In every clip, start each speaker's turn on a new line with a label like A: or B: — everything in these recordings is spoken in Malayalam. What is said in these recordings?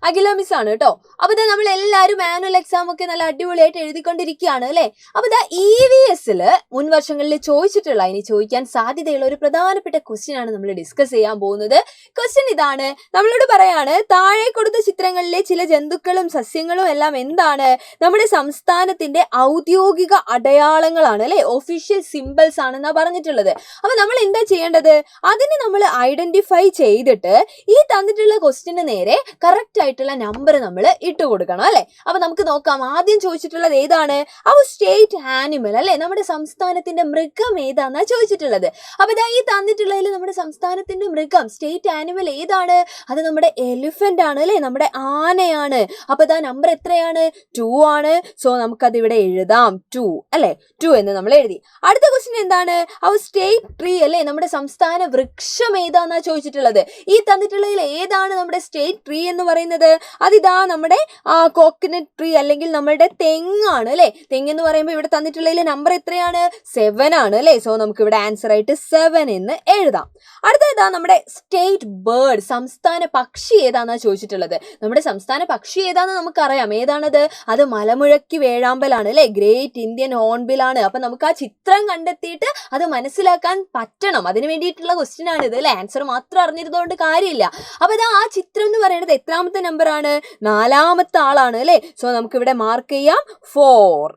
A: അഖില മിസ് ആണ് കേട്ടോ. അപ്പൊ ഇതാ നമ്മൾ എല്ലാവരും ആനുവൽ എക്സാം ഒക്കെ നല്ല അടിപൊളിയായിട്ട് എഴുതിക്കൊണ്ടിരിക്കുകയാണ് അല്ലെ. അപ്പൊ ഇതാ EVS മുൻ വർഷങ്ങളിൽ ചോദിച്ചിട്ടുള്ള, ഇനി ചോദിക്കാൻ സാധ്യതയുള്ള ഒരു പ്രധാനപ്പെട്ട ക്വസ്റ്റ്യൻ ആണ് നമ്മൾ ഡിസ്കസ് ചെയ്യാൻ പോകുന്നത്. ക്വസ്റ്റ്യൻ ഇതാണ്, നമ്മളോട് പറയാണ് താഴെ കൊടുത്ത ചിത്രങ്ങളിലെ ചില ജന്തുക്കളും സസ്യങ്ങളും എല്ലാം എന്താണ്? നമ്മുടെ സംസ്ഥാനത്തിന്റെ ഔദ്യോഗിക അടയാളങ്ങളാണ് അല്ലെ, ഒഫീഷ്യൽ സിംബൽസ് ആണെന്നാ പറഞ്ഞിട്ടുള്ളത്. അപ്പൊ നമ്മൾ എന്താ ചെയ്യേണ്ടത്? അതിനെ നമ്മൾ ഐഡന്റിഫൈ ചെയ്തിട്ട് ഈ തന്നിട്ടുള്ള ക്വസ്റ്റ്യന് നേരെ കറക്റ്റ് ആയിട്ടുള്ള നമ്പർ നമ്മൾ ഇട്ട് കൊടുക്കണം അല്ലെ. അപ്പൊ നമുക്ക് നോക്കാം. ആദ്യം ചോദിച്ചിട്ടുള്ളത് ഏതാണ്? അവർ സ്റ്റേറ്റ് ആനിമൽ അല്ലെ, നമ്മുടെ സംസ്ഥാനത്തിന്റെ മൃഗം ഏതാന്നാ ചോദിച്ചിട്ടുള്ളത്. അപ്പൊ ഇതാ ഈ തന്നിട്ടുള്ളതിൽ നമ്മുടെ സംസ്ഥാനത്തിന്റെ മൃഗം സ്റ്റേറ്റ് ആനിമൽ ഏതാണ്? അത് നമ്മുടെ എലിഫന്റ് ആണ് അല്ലെ, നമ്മുടെ ആനയാണ്. അപ്പൊ ഇതാ നമ്പർ എത്രയാണ്? 2 ആണ്. സോ നമുക്കത് ഇവിടെ എഴുതാം 2 അല്ലെ, 2 എന്ന് നമ്മൾ എഴുതി. അടുത്ത ക്വസ്റ്റ്യൻ എന്താണ്? അവർ സ്റ്റേറ്റ് ട്രീ അല്ലെ, നമ്മുടെ സംസ്ഥാന വൃക്ഷം ഏതാന്നാ ചോദിച്ചിട്ടുള്ളത്. ഈ തന്നിട്ടുള്ളതിൽ ഏതാണ് നമ്മുടെ സ്റ്റേറ്റ് ട്രീ എന്ന് പറയുന്നത്? അതിതാ നമ്മുടെ കോക്കനട്ട് ട്രീ അല്ലെങ്കിൽ നമ്മളുടെ തെങ്ങാണ് അല്ലെ. തെങ്ങ് എന്ന് പറയുമ്പോൾ ഇവിടെ തന്നിട്ടുള്ളതിൽ നമ്പർ എത്രയാണ്? 7 ആണ് അല്ലെ. സോ നമുക്ക് ഇവിടെ ആൻസർ ആയിട്ട് 7 എന്ന് എഴുതാം. അടുത്തതാ നമ്മുടെ സ്റ്റേറ്റ് ബേർഡ്, സംസ്ഥാന പക്ഷി ഏതാന്നാ ചോദിച്ചിട്ടുള്ളത്. നമ്മുടെ സംസ്ഥാന പക്ഷി ഏതാന്ന് നമുക്കറിയാം. ഏതാണത്? അത് മലമുഴക്കി വേഴാമ്പലാണ് അല്ലെ, ഗ്രേറ്റ് ഇന്ത്യൻ ഹോൺബിൽ ആണ്. അപ്പൊ നമുക്ക് ആ ചിത്രം കണ്ടെത്തിയിട്ട് അത് മനസ്സിലാക്കാൻ പറ്റണം. അതിന് വേണ്ടിയിട്ടുള്ള ക്വസ്റ്റ്യൻ ആണ് ഇത് അല്ലെ. ആൻസർ മാത്രം അറിഞ്ഞിരുന്നതുകൊണ്ട് കാര്യമില്ല. അപ്പൊ ഇതാ ആ ചിത്രം എന്ന് പറയുന്നത് എത്രാമത്തെ നമ്പർ ആണ്? 4ാമത്തെ ആളാണ് അല്ലെ. സോ നമുക്ക് ഇവിടെ മാർക്ക് ചെയ്യാം 4.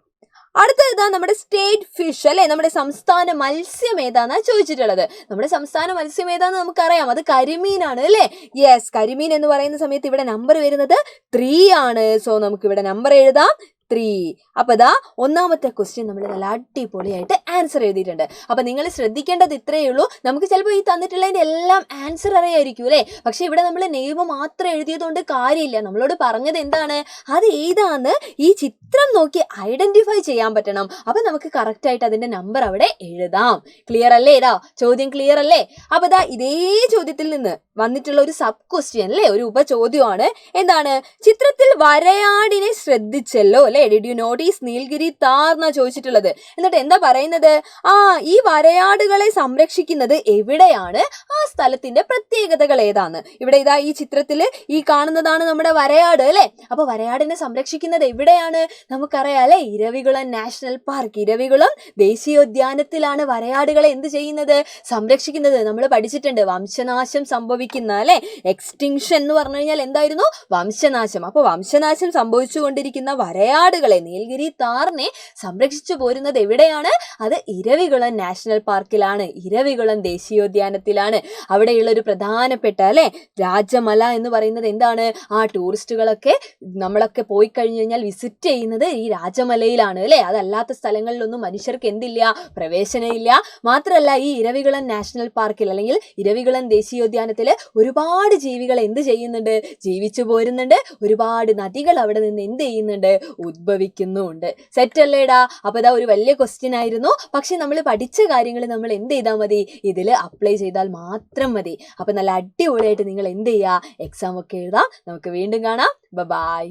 A: അടുത്തത് ഇതാ നമ്മുടെ സ്റ്റേറ്റ് ഫിഷ് അല്ലെ, നമ്മുടെ സംസ്ഥാന മത്സ്യം ഏതാന്നാ ചോദിച്ചിട്ടുള്ളത്. നമ്മുടെ സംസ്ഥാന മത്സ്യം ഏതാന്ന് നമുക്കറിയാം. അത് കരിമീനാണ് അല്ലെ. യെസ്, കരിമീൻ എന്ന് പറയുന്ന സമയത്ത് ഇവിടെ നമ്പർ വരുന്നത് 3 ആണ്. സോ നമുക്ക് ഇവിടെ നമ്പർ എഴുതാം 3. അപ്പൊ ഇതാ ഒന്നാമത്തെ ക്വസ്റ്റ്യൻ നമ്മൾ നല്ല അടിപൊളിയായിട്ട് ആൻസർ എഴുതിയിട്ടുണ്ട്. അപ്പൊ നിങ്ങൾ ശ്രദ്ധിക്കേണ്ടത് ഇത്രയേ ഉള്ളൂ. നമുക്ക് ചിലപ്പോൾ ഈ തന്നിട്ടുള്ളതിന്റെ എല്ലാം ആൻസർ അറിയായിരിക്കും അല്ലെ. പക്ഷെ ഇവിടെ നമ്മൾ നെയ്മ് മാത്രം എഴുതിയതുകൊണ്ട് കാര്യമില്ല. നമ്മളോട് പറഞ്ഞത് എന്താണ്? അത് ഏതാന്ന് ഈ ചിത്രം നോക്കി ഐഡന്റിഫൈ ചെയ്യാൻ പറ്റണം. അപ്പൊ നമുക്ക് കറക്റ്റ് ആയിട്ട് അതിന്റെ നമ്പർ അവിടെ എഴുതാം. ക്ലിയർ അല്ലേ? ഇതാ ചോദ്യം ക്ലിയർ അല്ലേ? അപ്പൊ ഇതാ ഇതേ ചോദ്യത്തിൽ നിന്ന് വന്നിട്ടുള്ള ഒരു സബ് ക്വസ്റ്റ്യൻ അല്ലെ, ഒരു ഉപചോദ്യമാണ്. എന്താണ്? ചിത്രത്തിൽ വരയാടിനെ ശ്രദ്ധിച്ചല്ലോ അല്ലെ, did you notice Nilgiri Thar എന്നാ ചോദിച്ചിട്ടുള്ളത്. എന്നിട്ട് എന്താ പറയുന്നത്? ഈ വരയാടുകളെ സംരക്ഷിക്കുന്നത് എവിടെയാണ്? ആ സ്ഥലത്തിന്റെ പ്രത്യേകതകൾ ഏതാന്ന്. ഇവിടെ ഇതാ ഈ ചിത്രത്തില് ഈ കാണുന്നതാണ് നമ്മുടെ വരയാട് അല്ലെ. അപ്പൊ വരയാടിനെ സംരക്ഷിക്കുന്നത് എവിടെയാണ്? നമുക്കറിയാം അല്ലെ, ഇരവികുളം നാഷണൽ പാർക്ക്, ഇരവികുളം ദേശീയോദ്യാനത്തിലാണ് വരയാടുകളെ എന്ത് ചെയ്യുന്നത്? സംരക്ഷിക്കുന്നത്. നമ്മൾ പഠിച്ചിട്ടുണ്ട്, വംശനാശം സംഭവിക്കുന്ന അല്ലെ, എക്സ്റ്റിങ്ഷൻ എന്ന് പറഞ്ഞു കഴിഞ്ഞാൽ എന്തായിരുന്നു? വംശനാശം. അപ്പൊ വംശനാശം സംഭവിച്ചുകൊണ്ടിരിക്കുന്ന വരയാടുകളെ, നീൽഗിരി താറിനെ സംരക്ഷിച്ചു പോരുന്നത് എവിടെയാണ്? അത് ഇരവികുളം നാഷണൽ പാർക്കിലാണ്, ഇരവികുളം ദേശീയോദ്യാനത്തിലാണ്. അവിടെയുള്ള ഒരു പ്രധാനപ്പെട്ട അല്ലെ രാജമല എന്ന് പറയുന്നത് എന്താണ്? ടൂറിസ്റ്റുകളൊക്കെ നമ്മളൊക്കെ പോയി കഴിഞ്ഞു കഴിഞ്ഞാൽ വിസിറ്റ് ചെയ്യുന്നത് ഈ രാജമലയിലാണ് അല്ലെ. അതല്ലാത്ത സ്ഥലങ്ങളിലൊന്നും മനുഷ്യർക്ക് എന്തില്ല? പ്രവേശനമില്ല. മാത്രമല്ല ഈ ഇരവികുളം നാഷണൽ പാർക്കിൽ അല്ലെങ്കിൽ ഇരവികുളം ദേശീയോദ്യാനത്തിൽ ഒരുപാട് ജീവികൾ എന്ത് ചെയ്യുന്നുണ്ട്? ജീവിച്ചു പോരുന്നുണ്ട്. ഒരുപാട് നദികൾ അവിടെ നിന്ന് എന്ത് ചെയ്യുന്നുണ്ട്? ഉദ്ഭവിക്കുന്നുണ്ട്. സെറ്റ് അല്ലേടാ? അപ്പൊ ഇതാ ഒരു വലിയ ക്വസ്റ്റ്യൻ ആയിരുന്നു. പക്ഷെ നമ്മൾ പഠിച്ച കാര്യങ്ങൾ നമ്മൾ എന്ത് ചെയ്താൽ മതി? ഇതിൽ അപ്ലൈ ചെയ്താൽ മാത്രം മതി. അപ്പൊ നല്ല അടിപൊളിയായിട്ട് നിങ്ങൾ എന്ത് ചെയ്യുക? എക്സാം ഒക്കെ എഴുതാം. നമുക്ക് വീണ്ടും കാണാം. ബൈ.